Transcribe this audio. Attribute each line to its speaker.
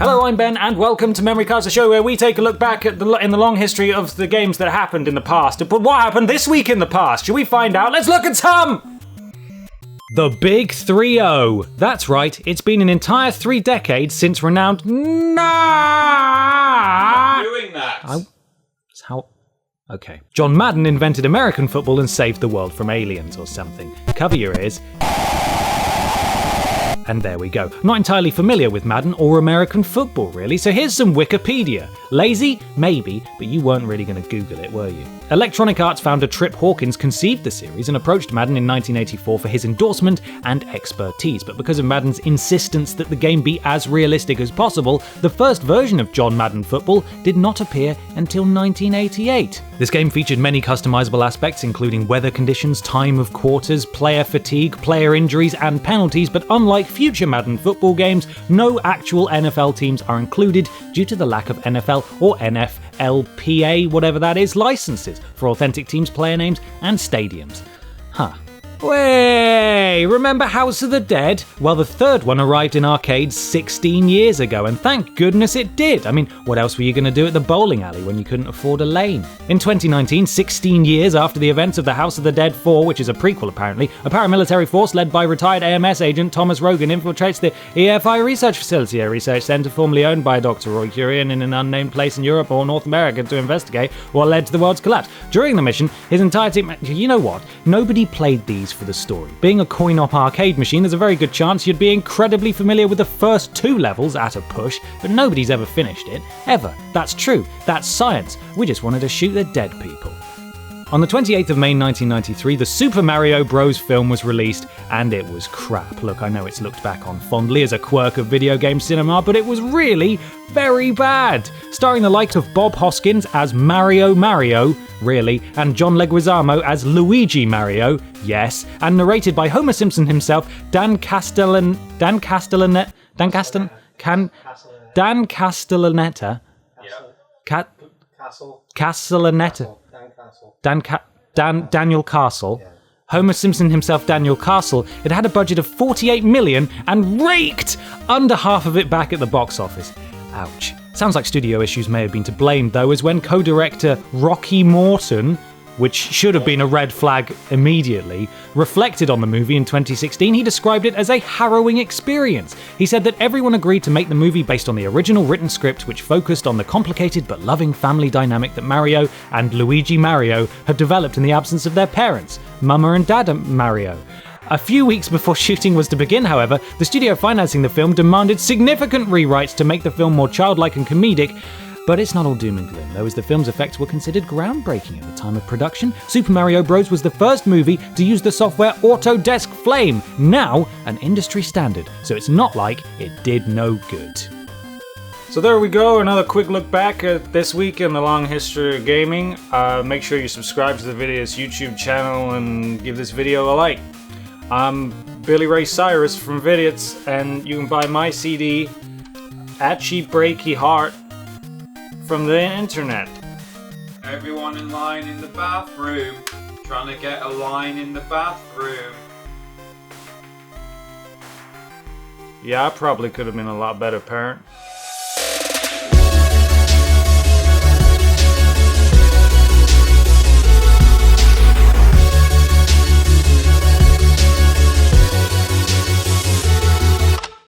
Speaker 1: Hello, I'm Ben, and welcome to Memory Cards, a show where we take a look back at in the long history of the games that happened in the past. But what happened this week in the past? Should we find out? Let's look at some! The Big 3-0. That's right, it's been an entire 3 decades since renowned...
Speaker 2: Doing that.
Speaker 1: Okay. John Madden invented American football and saved the world from aliens or something. Cover your ears. And there we go. Not entirely familiar with Madden or American football, really, so here's some Wikipedia. Lazy? Maybe, but you weren't really going to Google it, were you? Electronic Arts founder Trip Hawkins conceived the series and approached Madden in 1984 for his endorsement and expertise, but because of Madden's insistence that the game be as realistic as possible, the first version of John Madden Football did not appear until 1988. This game featured many customizable aspects, including weather conditions, time of quarters, player fatigue, player injuries, and penalties, but unlike future Madden football games, no actual NFL teams are included due to the lack of NFL or NFLPA, whatever that is, licenses for authentic teams, player names, and stadiums. Huh. Way! Remember House of the Dead? Well, the third one arrived in arcades 16 years ago, and thank goodness it did. I mean, what else were you going to do at the bowling alley when you couldn't afford a lane? In 2019, 16 years after the events of the House of the Dead 4, which is a prequel apparently, a paramilitary force led by retired AMS agent Thomas Rogan infiltrates the EFI research facility, a research centre formerly owned by Dr. Roy Curian in an unnamed place in Europe or North America to investigate what led to the world's collapse. During the mission, his entire team... You know what? Nobody played these for the story. Being a coin-op arcade machine, there's a very good chance you'd be incredibly familiar with the first 2 levels at a push, but nobody's ever finished it. Ever. That's true. That's science. We just wanted to shoot the dead people. On the 28th of May 1993, the Super Mario Bros. Film was released, and it was crap. Look, I know it's looked back on fondly as a quirk of video game cinema, but it was really very bad. Starring the likes of Bob Hoskins as Mario, really, and John Leguizamo as Luigi Mario, yes, and narrated by Homer Simpson himself, Dan Castellaneta. Daniel Castle. Yeah. Homer Simpson himself, Daniel Castle. It had a budget of $48 million and raked under half of it back at the box office. Ouch. Sounds like studio issues may have been to blame, though, as when co-director Rocky Morton, which should have been a red flag immediately, reflected on the movie in 2016, he described it as a harrowing experience. He said that everyone agreed to make the movie based on the original written script, which focused on the complicated but loving family dynamic that Mario and Luigi Mario had developed in the absence of their parents, Mama and Dada Mario. A few weeks before shooting was to begin, however, the studio financing the film demanded significant rewrites to make the film more childlike and comedic. But it's not all doom and gloom, though, as the film's effects were considered groundbreaking at the time of production. Super Mario Bros. Was the first movie to use the software Autodesk Flame, now an industry standard, so it's not like it did no good. So there we go, another quick look back at this week in the long history of gaming. Make sure you subscribe to the Vidiots YouTube channel and give this video a like. I'm Billy Ray Cyrus from Vidiots, and you can buy my CD at Cheap Breaky Heart from the internet.
Speaker 2: Everyone in line in the bathroom, trying to get a line in the bathroom.
Speaker 1: Yeah, I probably could have been a lot better parent.